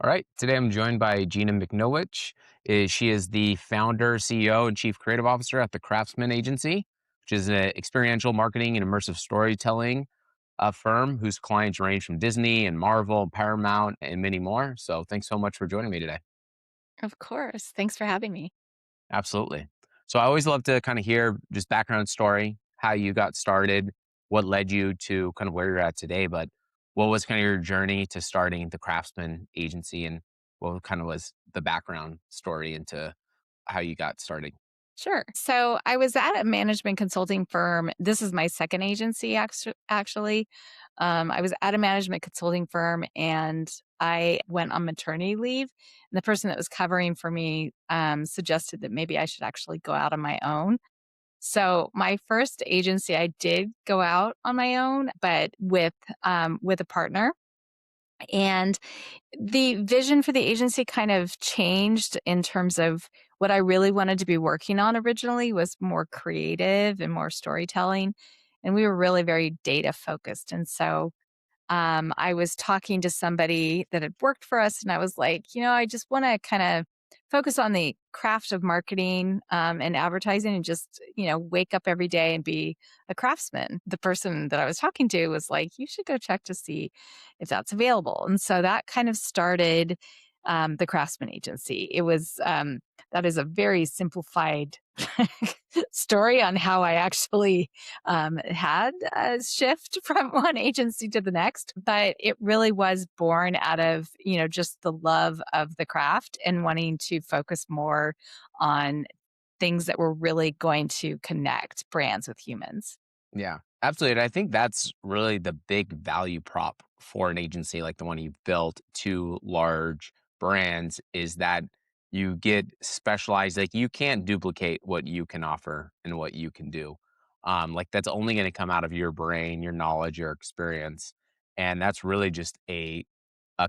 All right. Today I'm joined by Gina Michnowicz. She is the founder, CEO, and chief creative officer at the Craftsman Agency, which is an experiential marketing and immersive storytelling firm whose clients range from Disney and Marvel, Paramount, and many more. So thanks so much for joining me today. Of course. Thanks for having me. Absolutely. So I always love to kind of hear just background story, how you got started, what led you to kind of where you're at today, but what was kind of your journey to starting the Craftsman agency and what kind of was the background story into how you got started? Sure. So I was at a management consulting firm. This is my second agency, actually. I was at a management consulting firm and I went on maternity leave. And the person that was covering for me suggested that maybe I should actually go out on my own. So my first agency, I did go out on my own, but with a partner. And the vision for the agency kind of changed in terms of what I really wanted to be working on originally was more creative and more storytelling. And we were really very data focused. And so I was talking to somebody that had worked for us, and I was like, I just want to kind of focus on the craft of marketing and advertising and just, wake up every day and be a craftsman. The person that I was talking to was like, you should go check to see if that's available. And so that kind of started the Craftsman Agency. That is a very simplified story on how I actually had a shift from one agency to the next, but it really was born out of, just the love of the craft and wanting to focus more on things that were really going to connect brands with humans. Yeah, absolutely. And I think that's really the big value prop for an agency like the one you've built to large brands is that you get specialized, like you can't duplicate what you can offer and what you can do. Like that's only going to come out of your brain, your knowledge, your experience. And that's really just a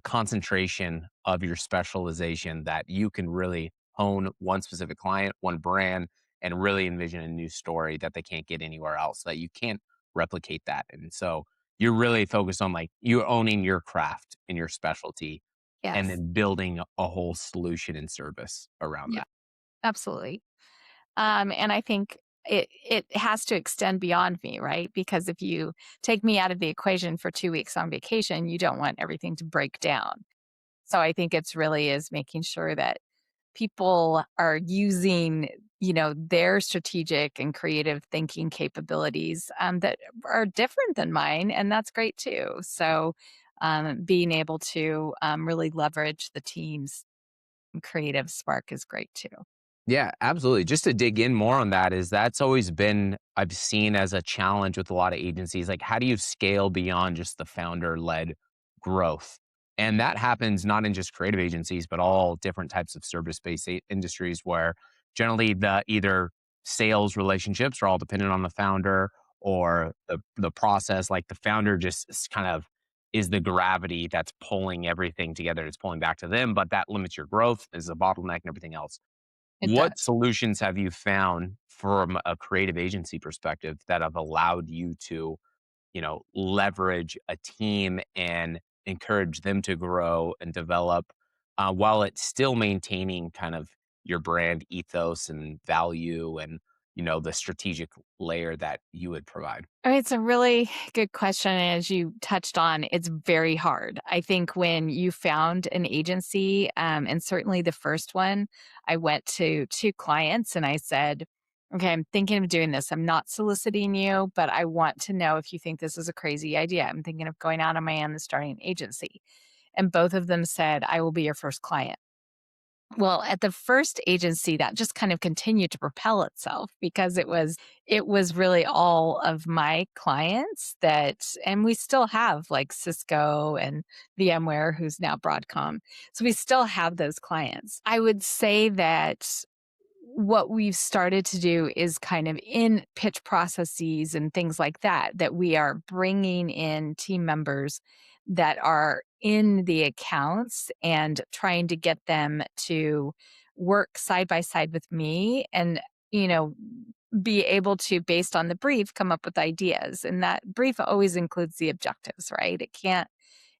concentration of your specialization that you can really hone one specific client, one brand, and really envision a new story that they can't get anywhere else, that you can't replicate that. And so you're really focused on like you owning your craft and your specialty and Yes. then building a whole solution and service around Yeah, that. absolutely. And I think it has to extend beyond me, right? Because if you take me out of the equation for 2 weeks on vacation, you don't want everything to break down. So I think it's really is making sure that people are using, their strategic and creative thinking capabilities that are different than mine, and that's great too. So being able to really leverage the team's creative spark is great too. Yeah, absolutely. Just to dig in more on that is that's always been I've seen as a challenge with a lot of agencies. Like, how do you scale beyond just the founder led growth? And that happens not in just creative agencies, but all different types of service based industries where generally the either sales relationships are all dependent on the founder or the process. Like the founder just kind of is the gravity that's pulling everything together. It's pulling back to them, but that limits your growth, is a bottleneck and everything else. It What does. solutions have you found from a creative agency perspective that have allowed you to, leverage a team and encourage them to grow and develop while it's still maintaining kind of your brand ethos and value and, the strategic layer that you would provide? I mean, it's a really good question. And as you touched on, it's very hard. I think when you found an agency, and certainly the first one, I went to two clients and I said, okay, I'm thinking of doing this. I'm not soliciting you, but I want to know if you think this is a crazy idea. I'm thinking of going out on my own and starting an agency. And both of them said, I will be your first client. Well, at the first agency, that just kind of continued to propel itself because it was really all of my clients and we still have like Cisco and VMware, who's now Broadcom. So we still have those clients. I would say that what we've started to do is kind of in pitch processes and things like that, that we are bringing in team members that are in the accounts and trying to get them to work side by side with me and, you know, be able to, based on the brief, come up with ideas. And that brief always includes the objectives, right?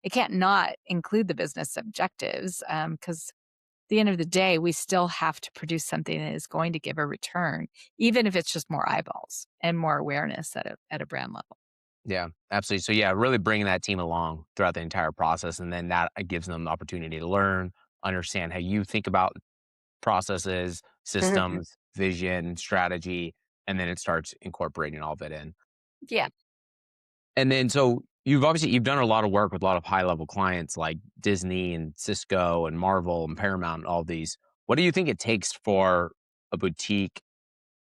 it can't not include the business objectives, because at the end of the day, we still have to produce something that is going to give a return, even if it's just more eyeballs and more awareness at a brand level. Yeah, absolutely. So yeah, really bringing that team along throughout the entire process, and then that gives them the opportunity to learn, understand how you think about processes, Mhm. systems, vision, strategy, and then it starts incorporating all of it in. Yeah. And then so you've done a lot of work with a lot of high level clients like Disney and Cisco and Marvel and Paramount and all these. What do you think it takes for a boutique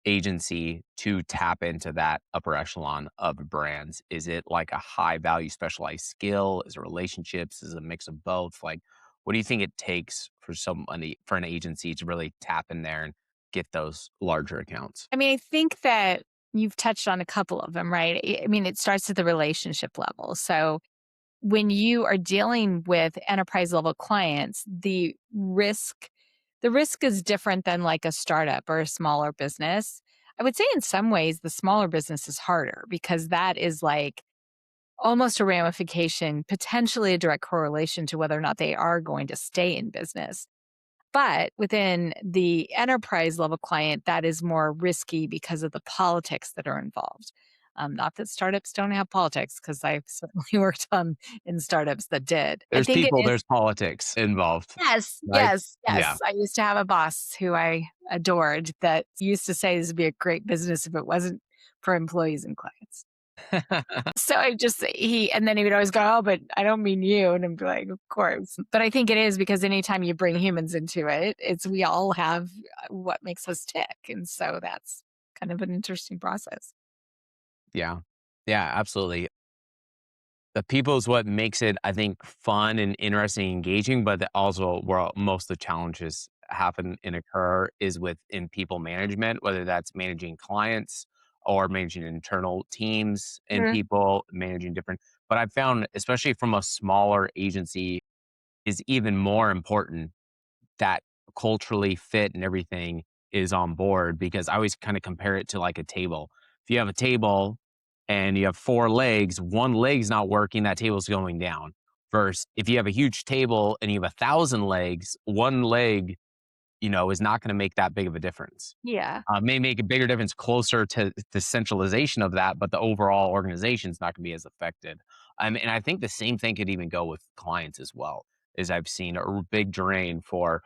agency to tap into that upper echelon of brands? Is it like a high value specialized skill? Is it relationships? Is it a mix of both? Like, what do you think it takes for somebody for an agency to really tap in there and get those larger accounts? I mean, I think that you've touched on a couple of them, right? I mean, it starts at the relationship level. So when you are dealing with enterprise level clients, the risk is different than like a startup or a smaller business. I would say in some ways the smaller business is harder because that is like almost a ramification, potentially a direct correlation to whether or not they are going to stay in business. But within the enterprise level client, that is more risky because of the politics that are involved. Not that startups don't have politics, because I've certainly worked in startups that did. I There's think it people, is. there's politics involved, Yes, right? yes, Yeah. yes. I used to have a boss who I adored that used to say this would be a great business if it wasn't for employees and clients. So I just and then he would always go, "Oh, but I don't mean you." And I'm like, "Of course." But I think it is because anytime you bring humans into it, it's we all have what makes us tick. And so that's kind of an interesting process. Yeah. Yeah, absolutely. The people is what makes it, I think, fun and interesting, engaging, but also where most of the challenges happen and occur is within people management, whether that's managing clients or managing internal teams and Mhm. people, managing different. But I've found, especially from a smaller agency, is even more important that culturally fit and everything is on board because I always kind of compare it to like a table. If you have a table and you have 4 legs, 1 leg's not working, that table's going down. Versus if you have a huge table and you have 1,000 legs, 1 leg, is not gonna make that big of a difference. Yeah. May make a bigger difference closer to the centralization of that, but the overall organization is not gonna be as affected. And I think the same thing could even go with clients as well, as I've seen a big drain for,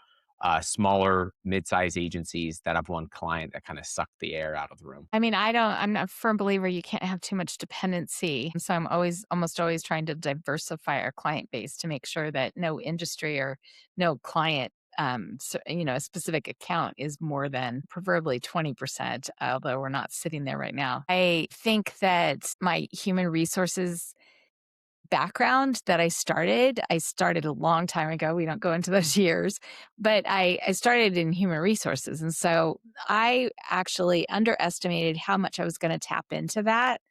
smaller mid-sized agencies that have one client that kinda sucked the air out of the room. I mean, I'm a firm believer you can't have too much dependency. So I'm almost always trying to diversify our client base to make sure that no industry or no client, a specific account is more than preferably 20%, although we're not sitting there right now. I think that my human resources background that I started a long time ago. We don't go into those years, but I started in human resources. And so I actually underestimated how much I was going to tap into that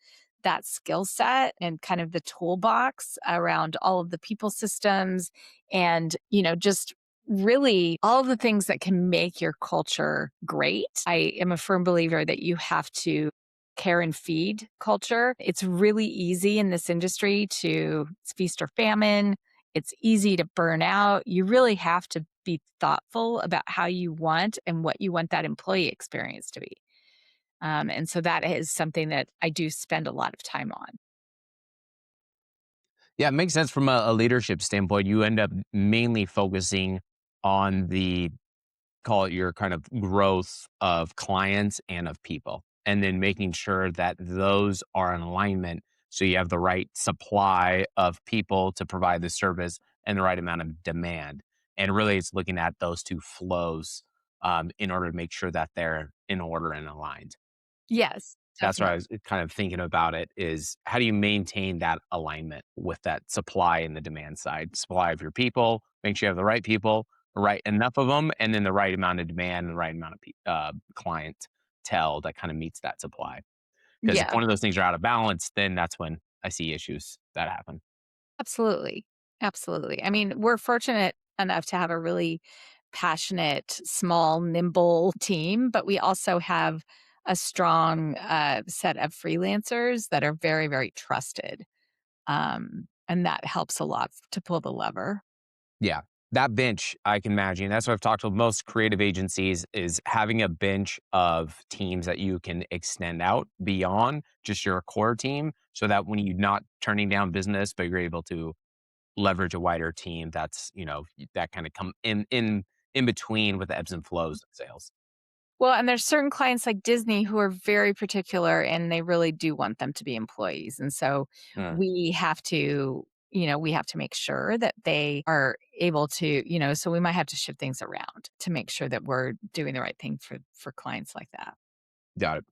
skill set and kind of the toolbox around all of the people systems and, just really all of the things that can make your culture great. I am a firm believer that you have to care and feed culture. It's really easy in this industry to it's feast or famine. It's easy to burn out. You really have to be thoughtful about how you want and what you want that employee experience to be. And so that is something that I do spend a lot of time on. Yeah, it makes sense from a leadership standpoint. You end up mainly focusing on the call it your kind of growth of clients and of people, and then making sure that those are in alignment so you have the right supply of people to provide the service and the right amount of demand. And really, it's looking at those 2 flows, in order to make sure that they're in order and aligned. Yes, That's why I definitely. was kind of thinking about it is how do you maintain that alignment with that supply and the demand side? Supply of your people, make sure you have the right people, right enough of them, and then the right amount of demand and the right amount of clientele that kind of meets that supply. Because if Yeah, one of those things are out of balance, then that's when I see issues that happen. absolutely. Absolutely. I mean, we're fortunate enough to have a really passionate, small, nimble team, but we also have a strong set of freelancers that are very, very trusted. and that helps a lot to pull the lever. Yeah. That bench, I can imagine. That's what I've talked to most creative agencies is having a bench of teams that you can extend out beyond just your core team so that when you're not turning down business, but you're able to leverage a wider team that's, that kind of come in between with the ebbs and flows of sales. Well, and there's certain clients like Disney who are very particular and they really do want them to be employees. And so Mm, we have to, we have to make sure that they are able to, so we might have to shift things around to make sure that we're doing the right thing for clients like that. got it.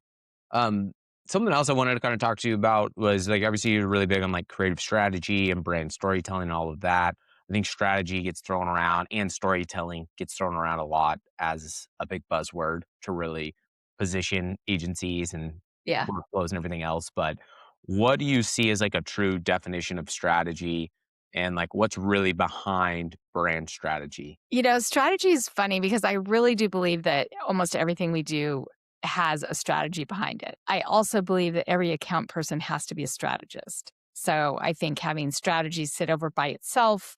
Um, Something else I wanted to kind of talk to you about was like obviously you're really big on like creative strategy and brand storytelling and all of that. I think strategy gets thrown around and storytelling gets thrown around a lot as a big buzzword to really position agencies and Yeah. workflows and everything else. But what do you see as like a true definition of strategy and like what's really behind brand strategy? Strategy is funny because I really do believe that almost everything we do has a strategy behind it. I also believe that every account person has to be a strategist. So I think having strategy sit over by itself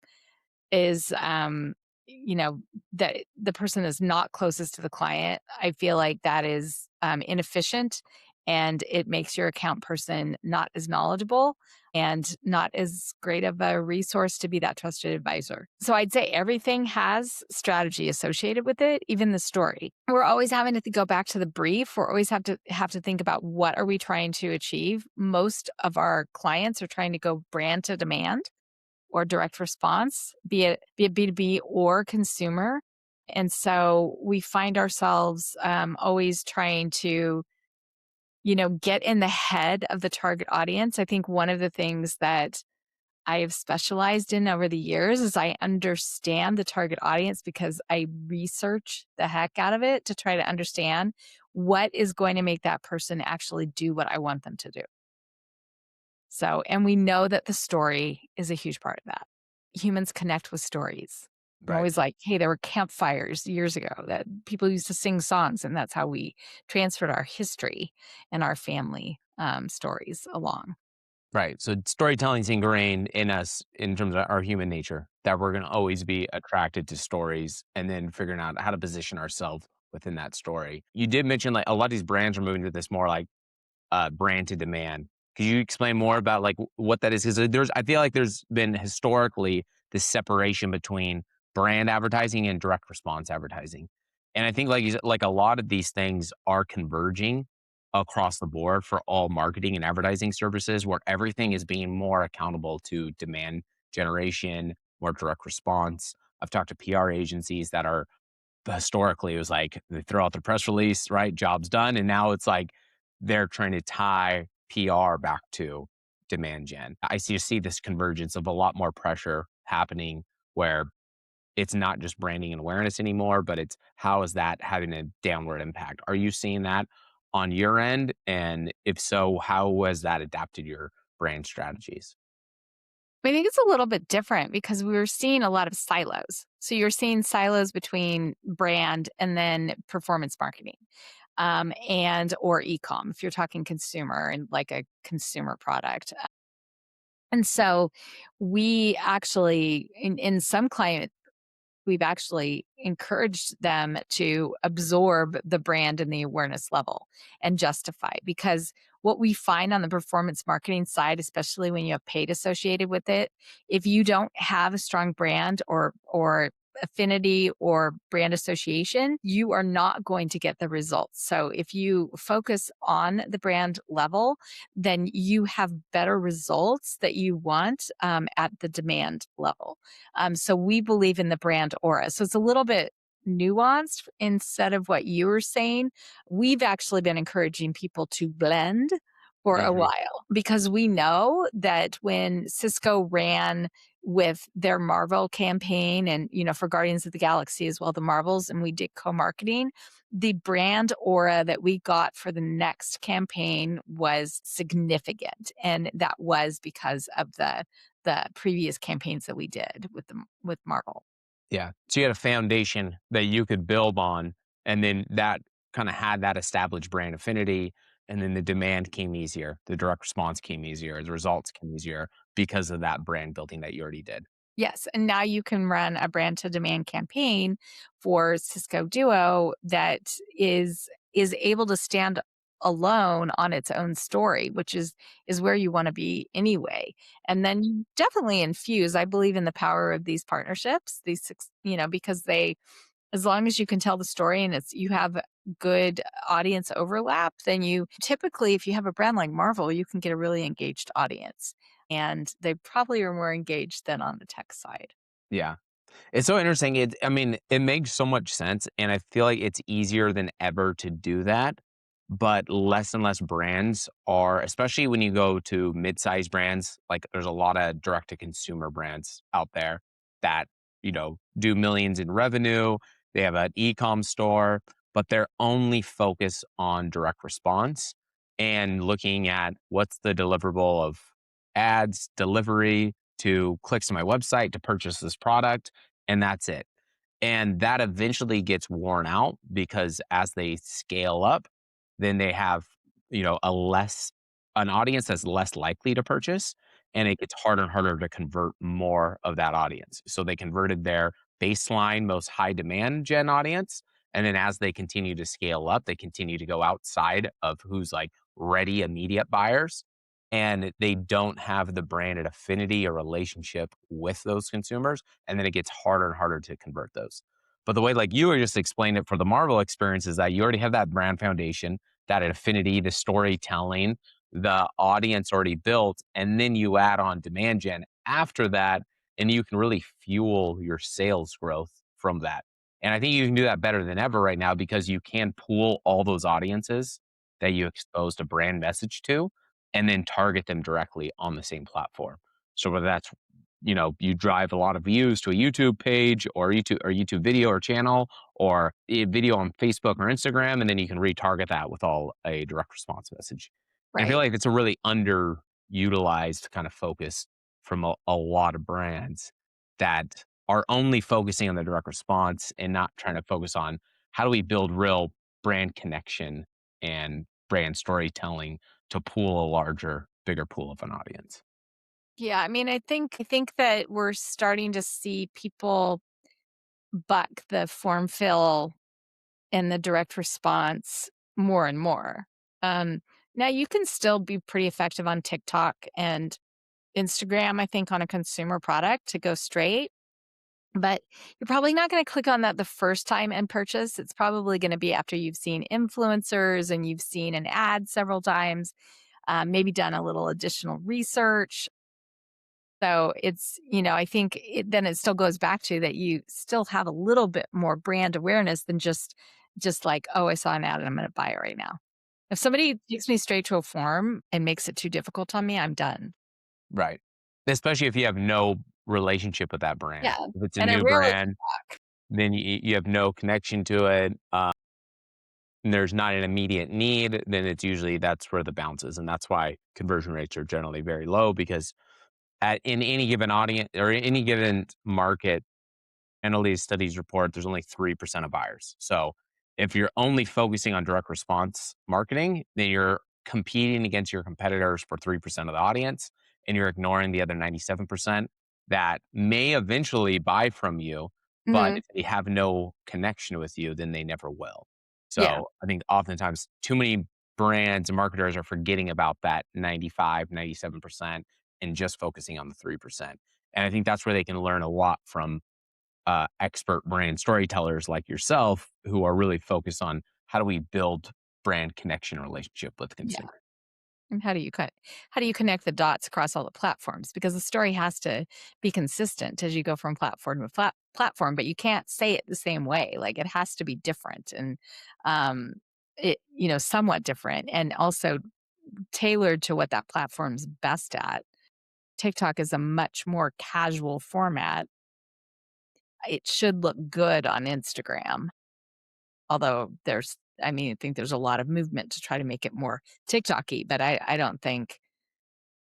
is, you know, that the person is not closest to the client. I feel like that is inefficient and it makes your account person not as knowledgeable and not as great of a resource to be that trusted advisor. So I'd say everything has strategy associated with it, even the story. We're always having to go back to the brief. We're always have to think about what are we trying to achieve. Most of our clients are trying to go brand to demand or direct response, be it B2B or consumer. And so we find ourselves always trying to, get in the head of the target audience. I think one of the things that I have specialized in over the years is I understand the target audience because I research the heck out of it to try to understand what is going to make that person actually do what I want them to do. So, and we know that the story is a huge part of that. Humans connect with stories. I'm Right. always like, hey, there were campfires years ago that people used to sing songs, and that's how we transferred our history and our family stories along. Right. So storytelling's ingrained in us in terms of our human nature that we're going to always be attracted to stories and then figuring out how to position ourselves within that story. You did mention like a lot of these brands are moving to this more like brand to demand. Could you explain more about like what that is? Because I feel like there's been historically this separation between brand advertising and direct response advertising, and I think like you said, like a lot of these things are converging across the board for all marketing and advertising services, where everything is being more accountable to demand generation, more direct response. I've talked to PR agencies that are historically, it was like they throw out the press release, right? Job's done. And now it's like they're trying to tie PR back to demand gen. I see this convergence of a lot more pressure happening where it's not just branding and awareness anymore, but it's how is that having a downward impact? Are you seeing that on your end? And if so, how has that adapted your brand strategies? I think it's a little bit different because we were seeing a lot of silos. So you're seeing silos between brand and then performance marketing, and or e-com if you're talking consumer and like a consumer product. And so we actually, in some client we've actually encouraged them to absorb the brand and the awareness level and justify because what we find on the performance marketing side, especially when you have paid associated with it, if you don't have a strong brand or affinity or brand association, you are not going to get the results. So if you focus on the brand level, then you have better results that you want at the demand level. So we believe in the brand aura. So it's a little bit nuanced instead of what you were saying. We've actually been encouraging people to blend for a Hmm. while because we know that when Cisco ran with their Marvel campaign and for Guardians of the Galaxy as well, the Marvels, and we did co-marketing, the brand aura that we got for the next campaign was significant. And that was because of the previous campaigns that we did with Marvel. Yeah. So you had a foundation that you could build on, and then that kind of had that established brand affinity, and then the demand came easier, the direct response came easier, the results came easier. because of that brand building that you already did. Yes, and now you can run a brand to demand campaign for Cisco Duo that is able to stand alone on its own story, which is where you wanna be anyway. And then you definitely infuse I believe in the power of these partnerships, because they as long as you can tell the story and you have good audience overlap, then you typically, if you have a brand like Marvel, you can get a really engaged audience, and they probably are more engaged than on the tech side. Yeah. It's so interesting. I mean, it makes so much sense, and I feel like it's easier than ever to do that. But less and less brands are, especially when you go to mid-sized brands, like there's a lot of direct-to-consumer brands out there that, do millions in revenue. They have an e-com store, but they're only focused on direct response and looking at what's the deliverable of ads, delivery to clicks to my website to purchase this product, and that's it. And that eventually gets worn out because as they scale up, then they have, an audience that's less likely to purchase, and it gets harder and harder to convert more of that audience. So they converted their baseline, most high demand gen audience. And then as they continue to scale up, they continue to go outside of who's like ready immediate buyers. And they don't have the branded affinity or relationship with those consumers. And then it gets harder and harder to convert those. But the way like you were just explained it for the Marvel experience is that you already have that brand foundation, that affinity, the storytelling, the audience already built, and then you add on demand gen after that, and you can really fuel your sales growth from that. And I think you can do that better than ever right now because you can pool all those audiences that you exposed a brand message to and then target them directly on the same platform. So whether that's you drive a lot of views to a YouTube page or YouTube video or channel or a video on Facebook or Instagram, and then you can retarget that with all a direct response message. And I feel Right. like it's a really underutilized kind of focus from a lot of brands that are only focusing on the direct response and not trying to focus on how do we build real brand connection and brand storytelling to pool a larger, bigger pool of an audience. Yeah, I mean, I think that we're starting to see people buck the form fill and the direct response more and more. Um, Now you can still be pretty effective on TikTok and Instagram, I think, on a consumer product to go straight, but you're probably not gonna click on that the first time and purchase. It's probably gonna be after you've seen influencers and you've seen an ad several times, maybe done a little additional research. So I think then it still goes back to that you still have a little bit more brand awareness than just like, oh, I saw an ad and I'm going to buy it right now. If somebody takes me straight to a form and makes it too difficult on me, I'm done. Right. Especially if you have no relationship with that brand. Yeah, If it's a and I new rarely brand, then you have no connection to it, and there's not an immediate need, then it's usually that's where the bounce is, and that's why conversion rates are generally very low because in any given audience or any given market, analytics studies report there's only 3% of buyers. So if you're only focusing on direct response marketing, then you're competing against your competitors for 3% of the audience and you're ignoring the other 97% that may eventually buy from you. But Mhm. if they have no connection with you, then they never will. Yeah, So I think oftentimes too many brands and marketers are forgetting about that 95, 97% and just focusing on the 3%. And I think that's where they can learn a lot from expert brand storytellers like yourself who are really focused on how do we build brand connection relationship with the yeah. consumer. And how do you connect the dots across all the platforms? Because the story has to be consistent as you go from platform to platform, but you can't say it the same way. Like it has to be different and um somewhat different and also tailored to what that platform's best at. TikTok is a much more casual format. It should look good on Instagram, although I think there's a lot of movement to try to make it more TikTok-y, but I don't think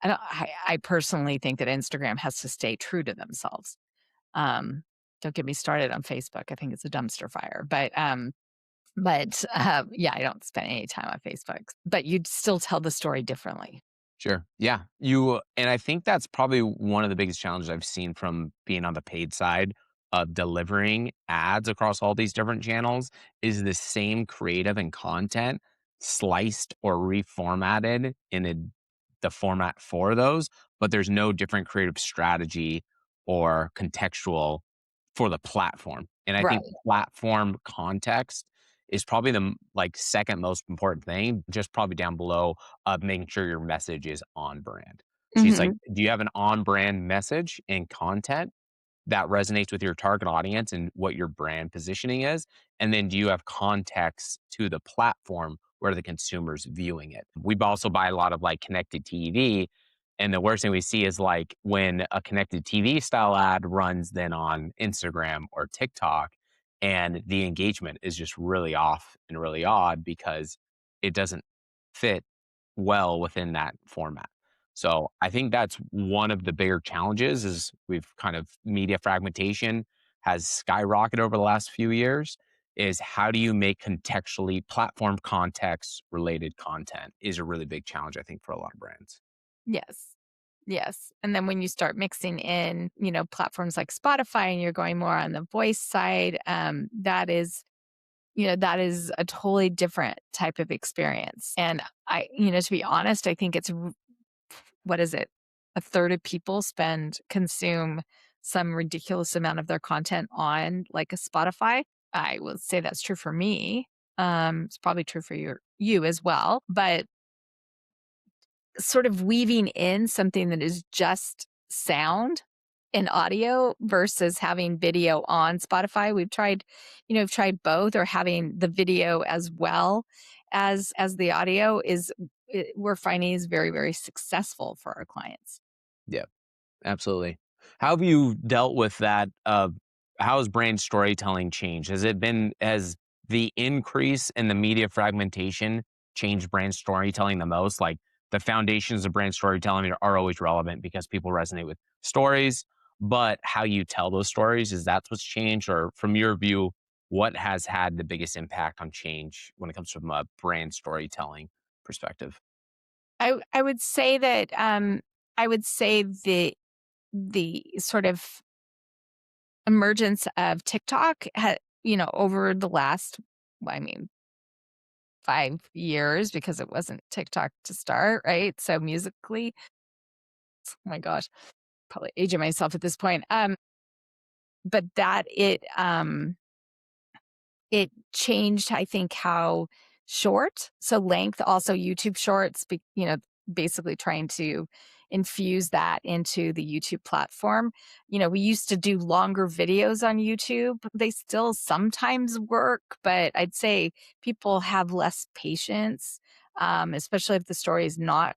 I personally think that Instagram has to stay true to themselves. Um, don't get me started on Facebook. I think it's a dumpster fire, but yeah, I don't spend any time on Facebook, but you'd still tell the story differently. Sure. Yeah. And I think that's probably one of the biggest challenges I've seen from being on the paid side of delivering ads across all these different channels is the same creative and content sliced or reformatted in the format for those, but there's no different creative strategy or contextual for the platform. And I think Right. platform context is probably like second most important thing, just probably down below of making sure your message is on brand. So it's like, Mhm. do you have an on brand message and content that resonates with your target audience and what your brand positioning is? And then do you have context to the platform where the consumer's viewing it? We also buy a lot of like connected TV. And the worst thing we see is like when a connected TV style ad runs then on Instagram or TikTok, and the engagement is just really off and really odd because it doesn't fit well within that format. So I think that's one of the bigger challenges is we've kind of media fragmentation has skyrocketed over the last few years is how do you make contextually platform context related content is a really big challenge I think for a lot of brands. Yes. Yes. And then when you start mixing in, platforms like Spotify and you're going more on the voice side, that is a totally different type of experience. And to be honest, I think what is it? A third of people consume some ridiculous amount of their content on like a Spotify. I would say that's true for me. It's probably true for you as well. But sort of weaving in something that is just sound and audio versus having video on Spotify. We've tried both or having the video as well as the audio we're finding is very, very successful for our clients. Yeah. Absolutely. How have you dealt with that? How has brand storytelling changed? Has the increase in the media fragmentation changed brand storytelling the most? Like the foundations of brand storytelling are always relevant because people resonate with stories, but how you tell those stories is that's what's changed? Or from your view, what has had the biggest impact on change when it comes from a brand storytelling perspective? I would say that I would say the sort of emergence of TikTok over the last, I mean, 5 years because it wasn't TikTok to start, right? So musically, oh my gosh, probably aging myself at this point. But it changed, I think, how short, so length, also YouTube Shorts, basically trying to infuse that into the YouTube platform. We used to do longer videos on YouTube. They still sometimes work, but I'd say people have less patience, especially if the story is not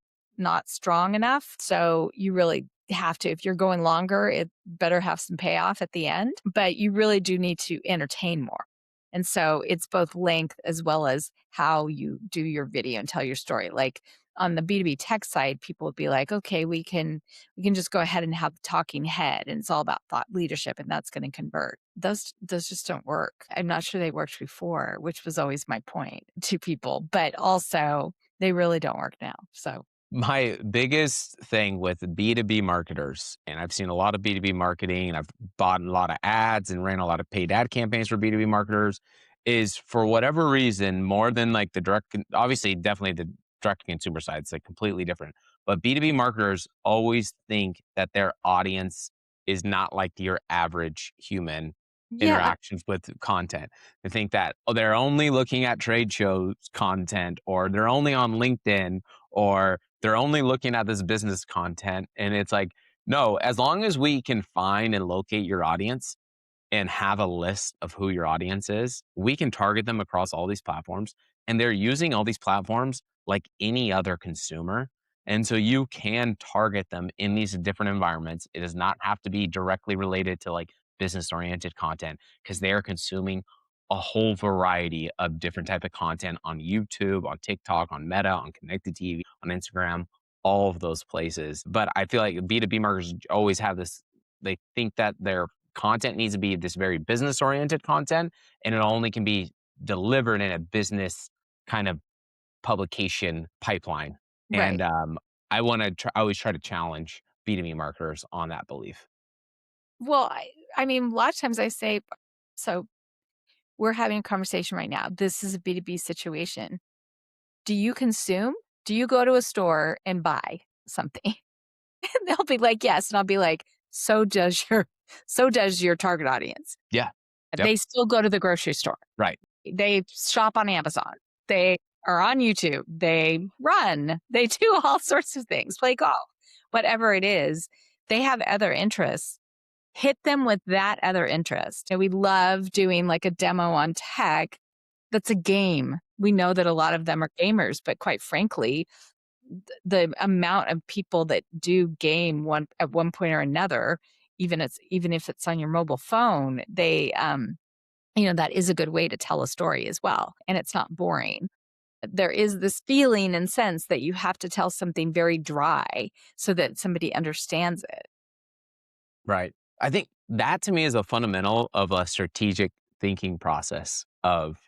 strong enough. So you really have to, if you're going longer, it better have some payoff at the end, but you really do need to entertain more. And so it's both length as well as how you do your video and tell your story. Like on the B2B tech side, people would be like, okay, we can just go ahead and have the talking head and it's all about thought leadership and that's going to convert. Those just don't work. I'm not sure they worked before, which was always my point to people, but also they really don't work now. So My biggest thing with B2B marketers, and I've seen a lot of B2B marketing, and I've bought a lot of ads and ran a lot of paid ad campaigns for B2B marketers, is for whatever reason, more than like obviously, definitely the direct to consumer side, it's like completely different. But B2B marketers always think that their audience is not like your average human yeah, interactions with content. They think that, oh, they're only looking at trade shows content, or they're only on LinkedIn, or they're only looking at this business content. And it's like, no, as long as we can find and locate your audience and have a list of who your audience is, we can target them across all these platforms. And they're using all these platforms like any other consumer. And so you can target them in these different environments. It does not have to be directly related to like business oriented content because they are consuming a whole variety of different type of content on YouTube, on TikTok, on Meta, on connected TV, on Instagram, all of those places. But I feel like B2B marketers always have this, they think that their content needs to be this very business oriented content and it only can be delivered in a business kind of publication pipeline. And right. I always try to challenge B2B marketers on that belief. Well, I mean, a lot of times I say, so we're having a conversation right now. This is a B2B situation. Do you consume? Do you go to a store and buy something? And they'll be like, "Yes." And I'll be like, so does your target audience." Yeah. Yep. They still go to the grocery store. Right. They shop on Amazon. They are on YouTube. They run. They do all sorts of things, play golf, whatever it is. They have other interests. Hit them with that other interest. And we love doing like a demo on tech that's a game. We know that a lot of them are gamers, but quite frankly, the amount of people that do game one at one point or another, even if it's on your mobile phone, that is a good way to tell a story as well, and it's not boring. There is this feeling and sense that you have to tell something very dry so that somebody understands it. Right. I think that to me is a fundamental of a strategic thinking process of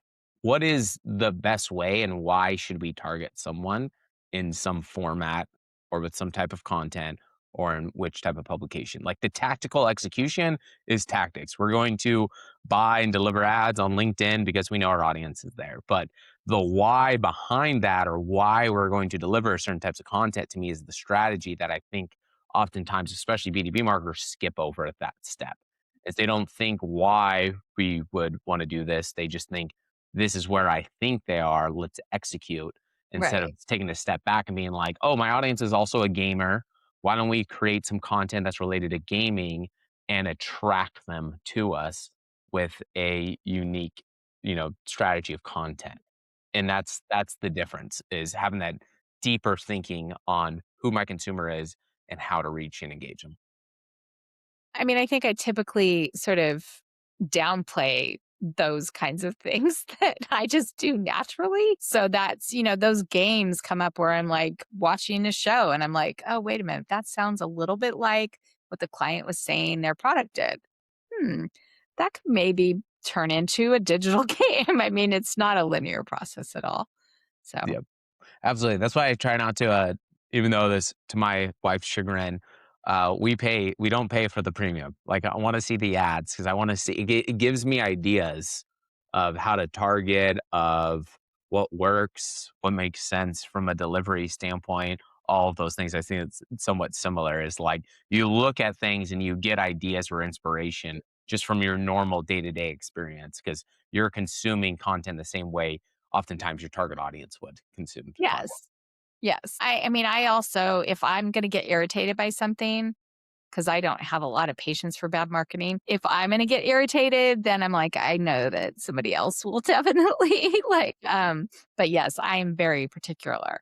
what is the best way and why should we target someone in some format or with some type of content or in which type of publication. Like the tactical execution is tactics. We're going to buy and deliver ads on LinkedIn because we know our audience is there. But the why behind that or why we're going to deliver certain types of content to me is the strategy that I think oftentimes, especially B2B marketers, skip over at that step. Is they don't think why we would want to do this. They just think this is where I think they are. Let's execute instead of Right. taking a step back and being like, oh, my audience is also a gamer. Why don't we create some content that's related to gaming and attract them to us with a unique, strategy of content? And that's the difference is having that deeper thinking on who my consumer is and how to reach and engage them. I mean, I think I typically sort of downplay those kinds of things that I just do naturally. So those games come up where I'm like watching a show and I'm like, oh, wait a minute, that sounds a little bit like what the client was saying their product did. Hmm, that could maybe turn into a digital game. I mean, it's not a linear process at all. So, Yep. Absolutely. That's why I try not to, even though this, to my wife's chagrin, we don't pay for the premium. Like I want to see the ads because I want to see, it gives me ideas of how to target, of what works, what makes sense from a delivery standpoint, all of those things. I think it's somewhat similar is like you look at things and you get ideas or inspiration just from your normal day to day experience because you're consuming content the same way oftentimes your target audience would consume content. yes. Yes. I mean, I also, if I'm going to get irritated by something, because I don't have a lot of patience for bad marketing. If I'm gonna get irritated, then I'm like, I know that somebody else will definitely but yes, I am very particular.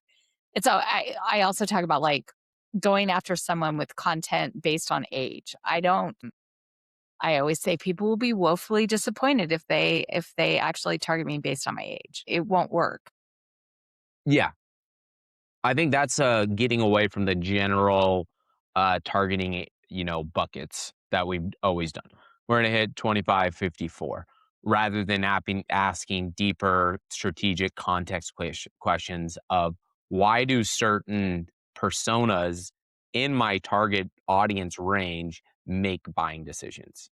And so I also talk about like going after someone with content based on age. I always say people will be woefully disappointed if they actually target me based on my age. It won't work. Yeah, I think that's, getting away from the general, targeting, buckets that we've always done. We're gonna hit 25, 54, rather than asking deeper strategic context questions of why do certain personas in my target audience range make buying decisions?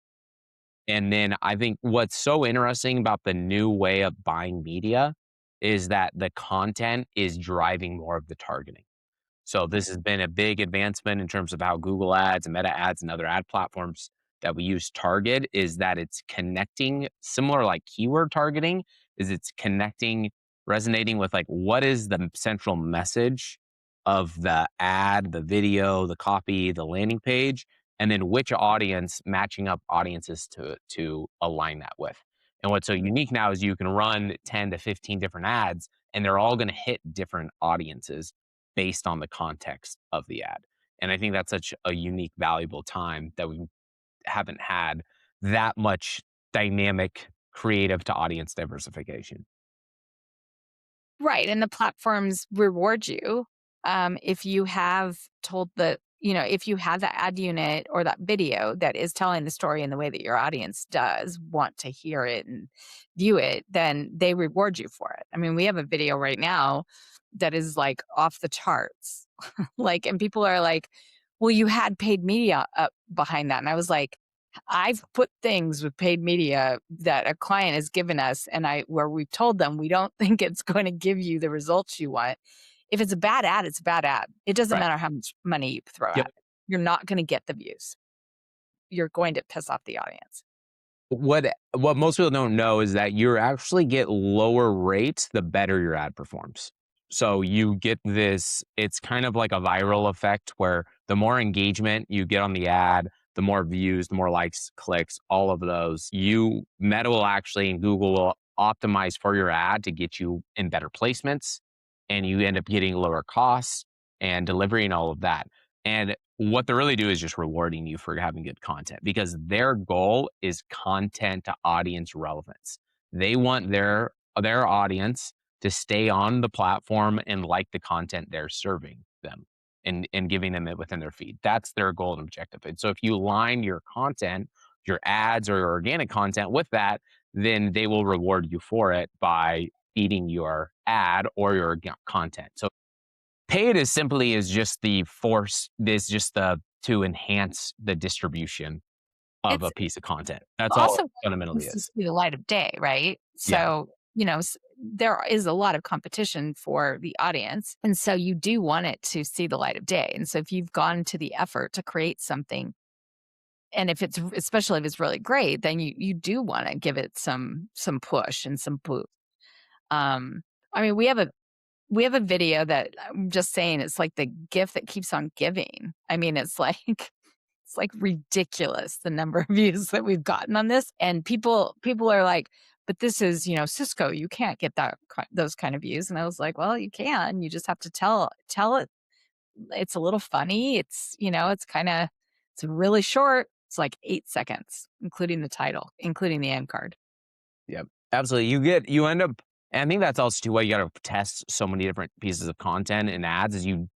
And then I think what's so interesting about the new way of buying media is that the content is driving more of the targeting. So this has been a big advancement in terms of how Google Ads and Meta Ads and other ad platforms that we use target is that it's connecting similar like keyword targeting is it's connecting resonating with like what is the central message of the ad, the video, the copy, the landing page, and then which audience matching up audiences to align that with. And what's so unique now is you can run 10 to 15 different ads and they're all going to hit different audiences based on the context of the ad. And I think that's such a unique, valuable time that we haven't had that much dynamic, creative to audience diversification. Right, and the platforms reward you, if you have told if you have that ad unit or that video that is telling the story in the way that your audience does want to hear it and view it, then they reward you for it. I mean, we have a video right now that is, like, off the charts Like, and people are like, well, you had paid media up behind that. And I was like, I've put things with paid media that a client has given us and where we've told them we don't think it's going to give you the results you want. If it's a bad ad, it's a bad ad. It doesn't Right. matter how much money you throw at Yep. it. You're not going to get the views. You're going to piss off the audience. What most people don't know is that you actually get lower rates the better your ad performs. So you get this, it's kind of like a viral effect where the more engagement you get on the ad, the more views, the more likes, clicks, all of those, Meta will actually and Google will optimize for your ad to get you in better placements, and you end up getting lower costs and delivery and all of that. And what they really do is just rewarding you for having good content, because their goal is content to audience relevance. They want their audience to stay on the platform and like the content they're serving them, and giving them it within their feed. That's their goal and objective. And so if you align your content, your ads or your organic content with that, then they will reward you for it by feeding your ad or your content. So paid is simply is just the force, is just the to enhance the distribution of It's a piece of content. That's all it also fundamentally needs to is. see the light of day, right? Yeah. So, there is a lot of competition for the audience. And so you do want it to see the light of day. And so if you've gone to the effort to create something, and if it's especially if it's really great, then you do want to give it some push and some boost. Um, I mean, we have a video that I'm just saying it's like the gift that keeps on giving. I mean, it's like it's like ridiculous the number of views that we've gotten on this, and people are like, "But this is, Cisco. You can't get those kind of views." And I was like, "Well, you can. You just have to tell it. It's a little funny. It's really short. It's like 8 seconds, including the title, including the end card." Yep. Absolutely. You end up, and I think that's also too why you gotta test so many different pieces of content and ads is you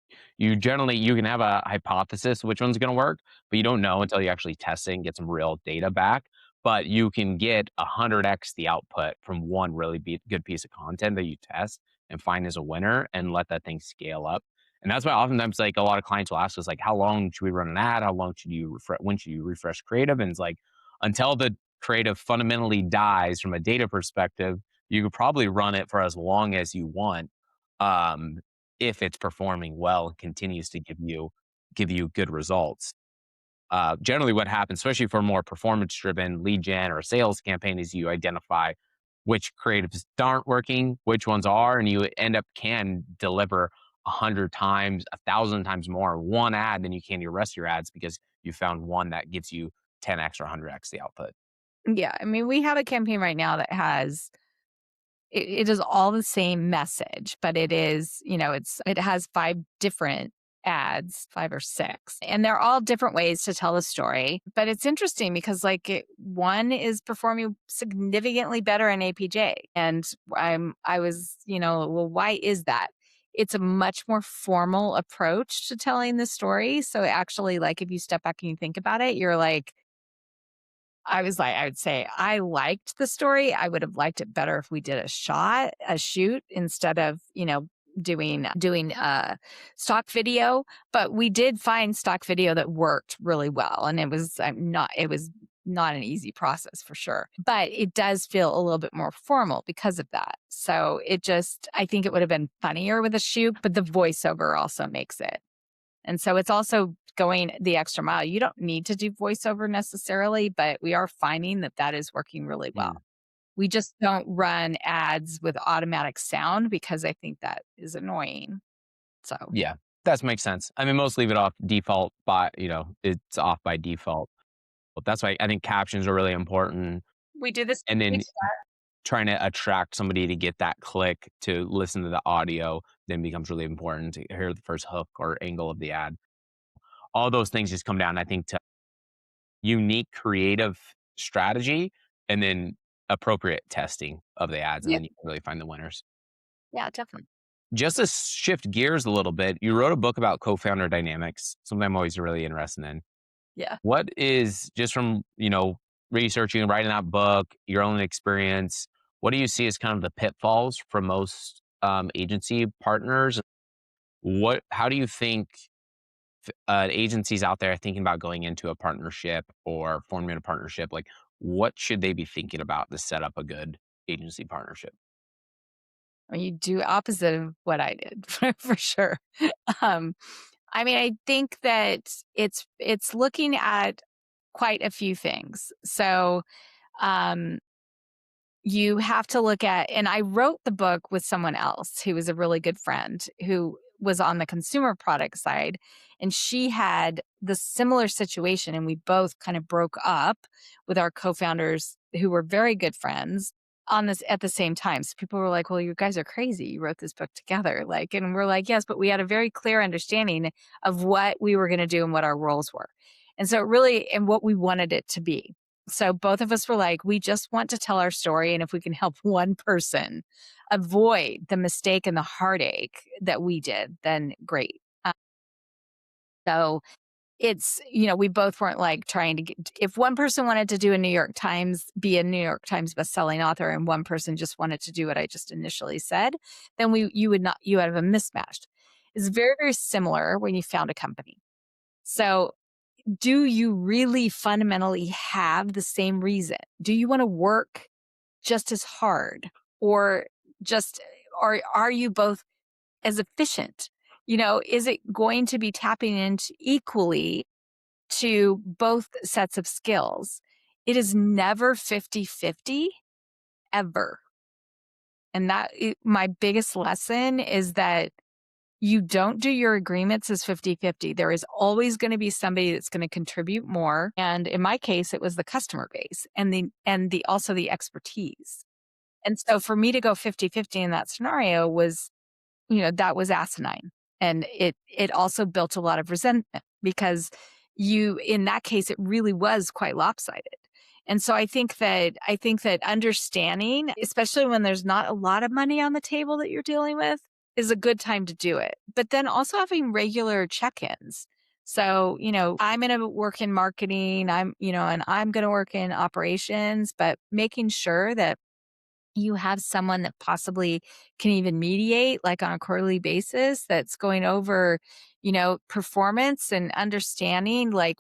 generally you can have a hypothesis which one's gonna work, but you don't know until you actually test it and get some real data back. But you can get 100x the output from one really good piece of content that you test and find as a winner and let that thing scale up. And that's why oftentimes like a lot of clients will ask us like, how long should we run an ad? How long should you refresh? When should you refresh creative? And it's like until the creative fundamentally dies from a data perspective, you could probably run it for as long as you want, um, if it's performing well and continues to give you good results. Generally, what happens, especially for more performance-driven lead gen or sales campaign, is you identify which creatives aren't working, which ones are, and you end up can deliver 100 times, 1,000 times more one ad than you can your rest of your ads because you found one that gives you 10x or 100x the output. Yeah, I mean, we have a campaign right now that it is all the same message, but it has 5 different ads, 5 or 6, and they're all different ways to tell a story. But it's interesting because one is performing significantly better in APJ, and I was, well, why is that? It's a much more formal approach to telling the story. So actually, like, if you step back and you think about it, you're like, I would say I liked the story. I would have liked it better if we did a shoot instead of, doing stock video, but we did find stock video that worked really well, and it was not an easy process for sure. But it does feel a little bit more formal because of that. So I think it would have been funnier with a shoot, but the voiceover also makes it. And so it's also going the extra mile. You don't need to do voiceover necessarily, but we are finding that that is working really well. Mm, We just don't run ads with automatic sound because I think that is annoying. So yeah, that makes sense. I mean, most leave it off default by, it's off by default. But that's why I think captions are really important. we do this. And then trying to attract somebody to get that click to listen to the audio then becomes really important to hear the first hook or angle of the ad. All those things just come down, I think, to unique creative strategy and then appropriate testing of the ads, and Yeah, then you can really find the winners. yeah, definitely. Just to shift gears a little bit, you wrote a book about co-founder dynamics, something I'm always really interested in. Yeah. What is just from, researching and writing that book, your own experience, what do you see as kind of the pitfalls for most agency partners? How do you think agencies out there thinking about going into a partnership or forming a partnership, like what should they be thinking about to set up a good agency partnership? Or you do opposite of what I did for sure. Um, I mean, I think that it's looking at quite a few things. So, um, you have to look at, and I wrote the book with someone else who was a really good friend who was on the consumer product side, and she had the similar situation, and we both kind of broke up with our co-founders who were very good friends on this at the same time. So people were like, "Well, you guys are crazy. You wrote this book together." Like, and we're like, "Yes, but we had a very clear understanding of what we were going to do and what our roles were." And so it really and what we wanted it to be. So both of us were like, we just want to tell our story. And if we can help one person avoid the mistake and the heartache that we did, then great. So we both weren't like trying to get, if one person wanted to do be a New York Times bestselling author, and one person just wanted to do what I just initially said, then you would have a mismatch. It's very, very similar when you found a company. So do you really fundamentally have the same reason? Do you want to work just as hard or just or are you both as efficient? Is it going to be tapping into equally to both sets of skills? It is never 50-50 ever. And my biggest lesson is that you don't do your agreements as 50-50. There is always going to be somebody that's going to contribute more. And in my case, it was the customer base and the also the expertise. And so for me to go 50-50 in that scenario was, that was asinine. And it also built a lot of resentment because in that case it really was quite lopsided. And so I think that understanding, especially when there's not a lot of money on the table that you're dealing with, is a good time to do it. But then also having regular check-ins. So, I'm going to work in marketing, and I'm going to work in operations, but making sure that you have someone that possibly can even mediate like on a quarterly basis that's going over performance and understanding like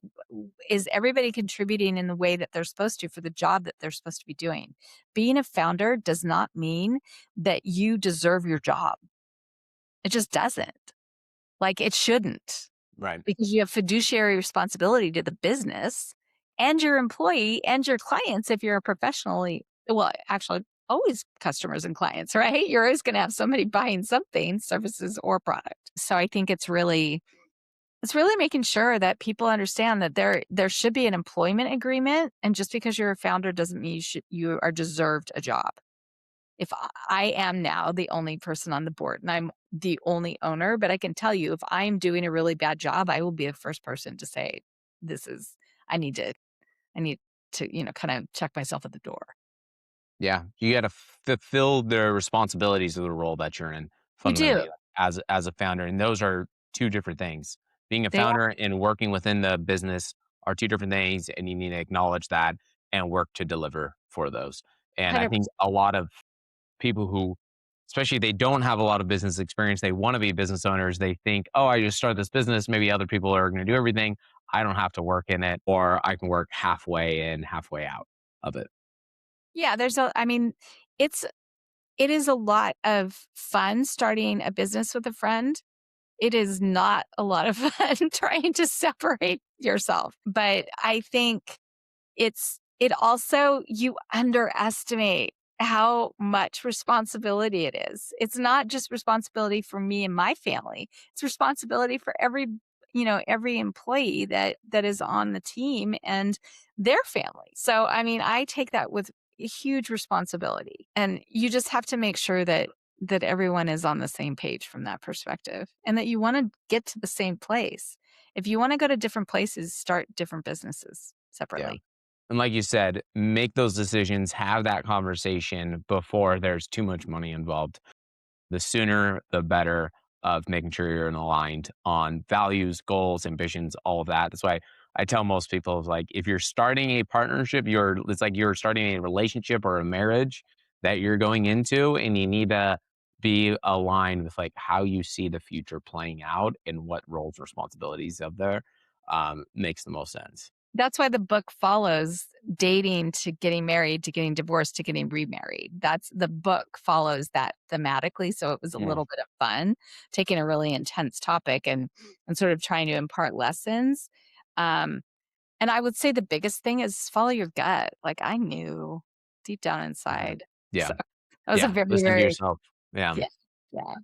is everybody contributing in the way that they're supposed to for the job that they're supposed to be doing. Being a founder does not mean that you deserve your job. It just doesn't. Like it shouldn't, Right. because you have fiduciary responsibility to the business and your employee and your clients if you're a professionally well, actually always customers and clients, right? You're always going to have somebody buying something, services or product. So I think it's really making sure that people understand that there should be an employment agreement, and just because you're a founder doesn't mean you are deserved a job. If I am now the only person on the board and I'm the only owner, but I can tell you if I'm doing a really bad job, I will be the first person to say, this is, I need to, I need to, kind of check myself at the door. Yeah, you gotta fulfill the responsibilities of the role that you're in You do. fundamentally as a founder, and those are 2 different things. Being a They are founder and working within the business are 2 different things, and you need to acknowledge that and work to deliver for those. And I think 100%. a lot of people who, especially they don't have a lot of business experience, they wanna be business owners, they think, "Oh, I just started this business, maybe other people are gonna do everything. I don't have to work in it, or I can work halfway in, halfway out of it." Yeah, I mean, it's, it is a lot of fun starting a business with a friend. It is not a lot of fun trying to separate yourself. But I think it also you underestimate how much responsibility it is. It's not just responsibility for me and my family. It's responsibility for every employee that is on the team and their family. So I mean, I take that with a huge responsibility. And you just have to make sure that everyone is on the same page from that perspective and that you want to get to the same place. If you want to go to different places, start different businesses Yeah. separately. And like you said, make those decisions, have that conversation before there's too much money involved. The sooner, the better of making sure you're aligned on values, goals, ambitions, all of that. That's why I tell most people is like if you're starting a partnership, it's like you're starting a relationship or a marriage that you're going into and you need to be aligned with like how you see the future playing out and what roles and responsibilities of there makes the most sense. That's why the book follows dating to getting married to getting divorced to getting remarried. That's the book follows that thematically, so it was a Mm, little bit of fun taking a really intense topic and sort of trying to impart lessons. Um, and I would say the biggest thing is follow your gut. Like, I knew deep down mhm. inside. Yeah, So, that was a yeah. very, Listening to very yourself. Yeah. yeah, yeah.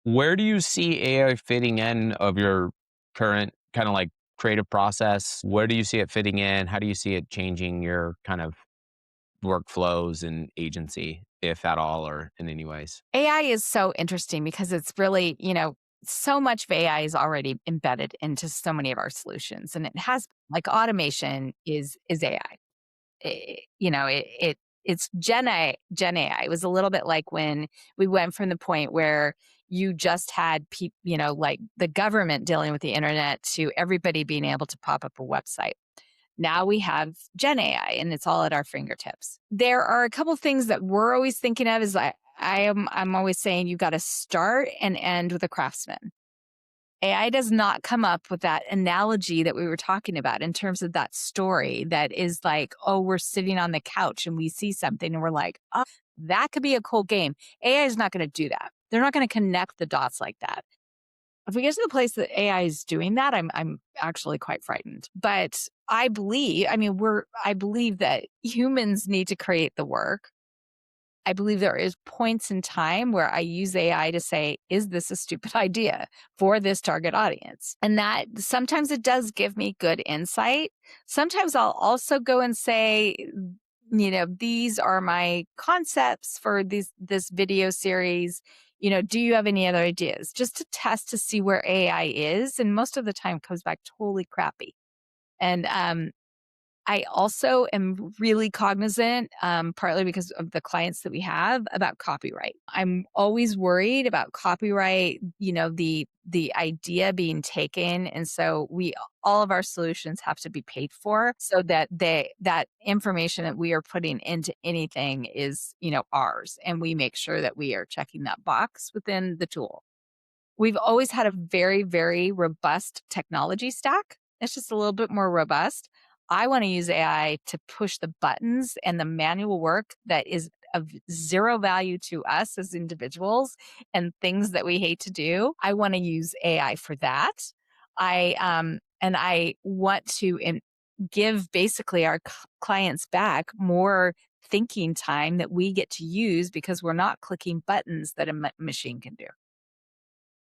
Where do you see AI fitting in of your current kind of like creative process? Where do you see it fitting in? How do you see it changing your kind of workflows and agency, if at all, or in any ways? AI is so interesting because it's really, so much of AI is already embedded into so many of our solutions, and it has like automation is AI. It's Gen AI. It was a little bit like when we went from the point where you just had like the government dealing with the internet to everybody being able to pop up a website. Now we have Gen AI and it's all at our fingertips. There are a couple things that we're always thinking of is I'm always saying you got to start and end with a craftsman. AI does not come up with that analogy that we were talking about in terms of that story that is like, oh, we're sitting on the couch and we see something and we're like, oh, that could be a cool game. AI is not going to do that. They're not going to connect the dots like that. If we get to the place that AI is doing that, I'm actually quite frightened. But I believe that humans need to create the work. I believe there is points in time where I use AI to say, is this a stupid idea for this target audience? And that sometimes it does give me good insight. Sometimes I'll also go and say, these are my concepts for this video series. Do you have any other ideas? Just to test to see where AI is. And most of the time it comes back totally crappy. And I also am really cognizant, partly because of the clients that we have, about copyright. I'm always worried about copyright, the idea being taken, and so we all of our solutions have to be paid for so that that information that we are putting into anything is, ours, and we make sure that we are checking that box within the tool. We've always had a very, very robust technology stack. It's just a little bit more robust. I want to use AI to push the buttons and the manual work that is of zero value to us as individuals and things that we hate to do. I want to use AI for that. I want to give basically our clients back more thinking time that we get to use because we're not clicking buttons that a machine can do.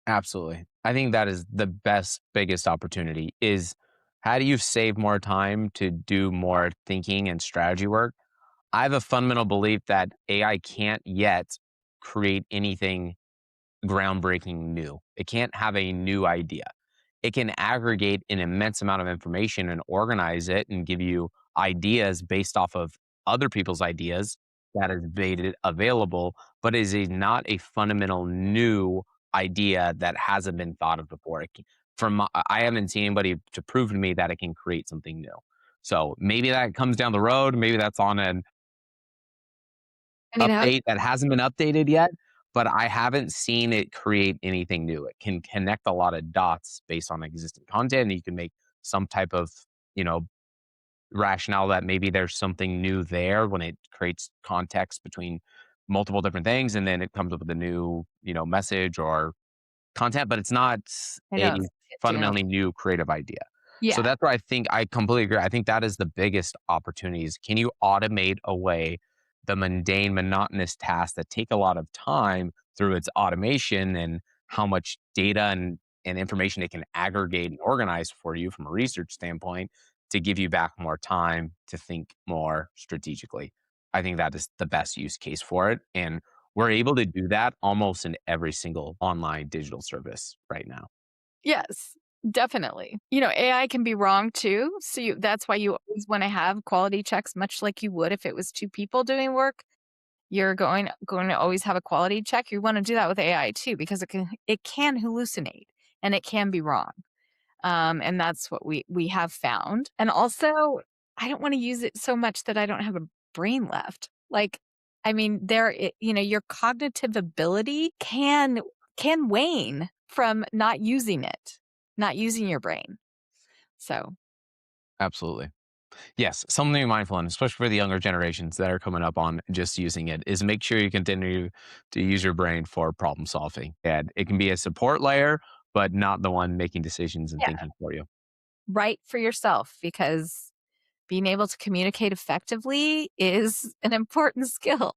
Absolutely. I think that is the best, biggest opportunity is how do you save more time to do more thinking and strategy work? I have a fundamental belief that AI can't yet create anything groundbreaking new. It can't have a new idea. It can aggregate an immense amount of information and organize it and give you ideas based off of other people's ideas that is made available, but is not a fundamental new idea that hasn't been thought of before. I haven't seen anybody to prove to me that it can create something new. So maybe that comes down the road. Maybe that's on an I mean, how update that hasn't been updated yet, but I haven't seen it create anything new. It can connect a lot of dots based on existing content, and you can make some type of, you know, rationale that maybe there's something new there when it creates context between multiple different things, and then it comes up with a new, message or content, but it's not I a don't see it doing fundamentally new creative idea. So yeah. that's where I think I completely agree. I think that is the biggest opportunities. Can you automate away the mundane, monotonous tasks that take a lot of time through its automation and how much data and information it can aggregate and organize for you from a research standpoint to give you back more time to think more strategically? I think that is the best use case for it. And we're able to do that almost in every single online digital service right now. Yes, definitely. AI can be wrong too, so that's why you always wanna have quality checks much like you would if it was 2 people doing work. You're going to always have a quality check. You wanna do that with AI too because it can hallucinate and it can be wrong. And that's what we have found. And also, I don't wanna use it so much that I don't have a brain left. Like, I mean, your cognitive ability can wane from not using it, not using your brain. So, Absolutely. Yes, something to be mindful in, especially for the younger generations that are coming up on just using it, is make sure you continue to use your brain for problem solving. And it can be a support layer, but not the one making decisions and yeah, thinking for you. write for yourself because being able to communicate effectively is an important skill.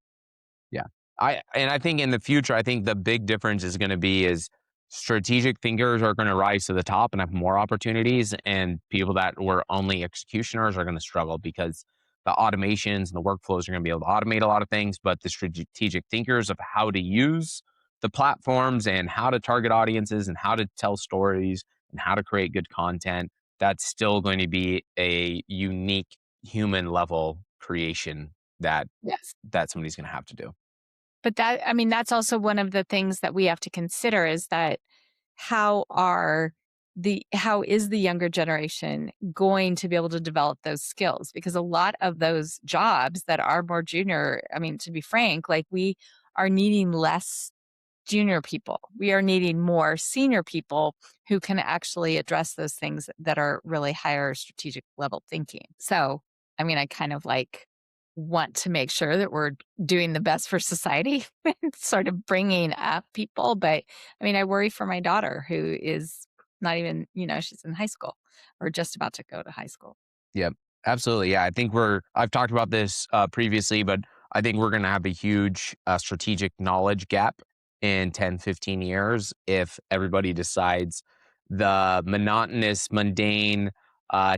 Yeah. I think in the future, I think the big difference is going to be is strategic thinkers are going to rise to the top and have more opportunities, and people that were only executioners are going to struggle because the automations and the workflows are going to be able to automate a lot of things, but the strategic thinkers of how to use the platforms and how to target audiences and how to tell stories and how to create good content, that's still going to be a unique human level creation that Yes. somebody's going to have to do. But I mean, that's also one of the things that we have to consider is that how are how is the younger generation going to be able to develop those skills? Because a lot of those jobs that are more junior, I mean, to be frank, like we are needing less junior people. We are needing more senior people who can actually address those things that are really higher strategic level thinking. So, I mean, I kind of like want to make sure that we're doing the best for society and sort of bringing up people. But I mean, I worry for my daughter who is not even, she's in high school or just about to go to high school. Yep, absolutely. Yeah, I think I've talked about this previously, but I think we're going to have a huge strategic knowledge gap in 10, 15 years if everybody decides the monotonous, mundane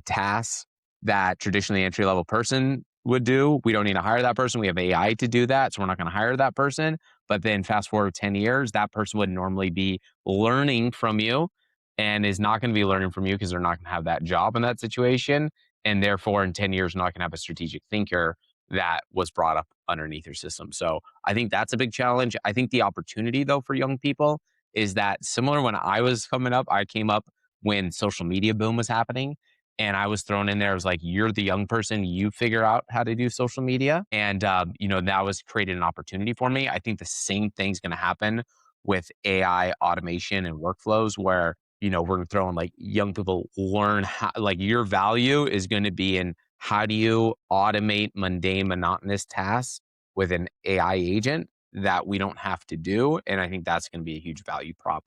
tasks that traditionally entry level person would do. We don't need to hire that person. We have AI to do that. So we're not going to hire that person. But then fast forward 10 years, that person would normally be learning from you and is not going to be learning from you because they're not going to have that job in that situation, and therefore in 10 years not going to have a strategic thinker that was brought up underneath your system. So I think that's a big challenge. I think the opportunity though for young people is that similar when I was coming up, I came up when social media boom was happening, and I was thrown in there. I was like, you're the young person, you figure out how to do social media. And that was created an opportunity for me. I think the same thing's going to happen with AI automation and workflows where we're throwing like young people learn how, like your value is going to be in how do you automate mundane, monotonous tasks with an AI agent that we don't have to do. And I think that's going to be a huge value prop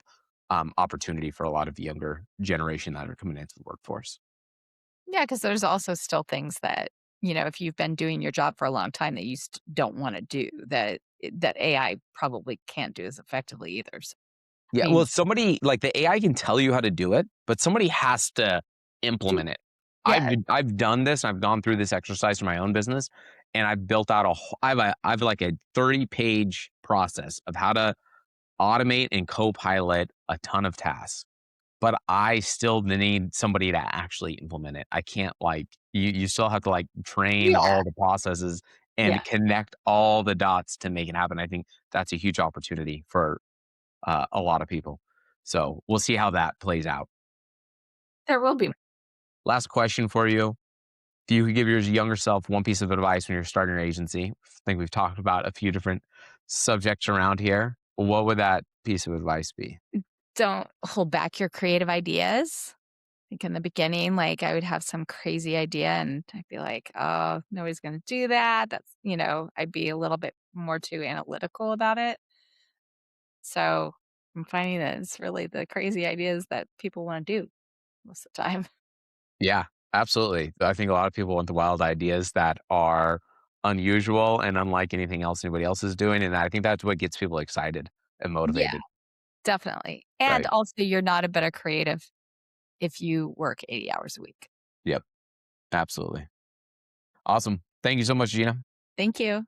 opportunity for a lot of the younger generation that are coming into the workforce. Yeah, because there's also still things that, if you've been doing your job for a long time that you don't want to do that AI probably can't do as effectively either. So, I Yeah, mean, well, somebody like the AI can tell you how to do it, but somebody has to do implement it. yeah, I've done this. I've gone through this exercise for my own business, and I've built out I have like a 30-page process of how to automate and co-pilot a ton of tasks. But I still need somebody to actually implement it. I can't like you still have to like train yeah, all the processes yeah. and connect all the dots to make it happen. I think that's a huge opportunity for a lot of people. So we'll see how that plays out. There will be. Last question for you. If you could give your younger self one piece of advice when you're starting your agency, I think we've talked about a few different subjects around here. What would that piece of advice be? Don't hold back your creative ideas. Like in the beginning, like I would have some crazy idea and I'd be like, oh, nobody's going to do that. I'd be a little bit more too analytical about it. So I'm finding that it's really the crazy ideas that people want to do most of the time. Yeah, absolutely. I think a lot of people want the wild ideas that are unusual and unlike anything else anybody else is doing. And I think that's what gets people excited and Yeah, motivated. definitely. And Right. also, you're not a better creative if you work 80 hours a week. Yep. Absolutely. Awesome. Thank you so much, Gina. Thank you.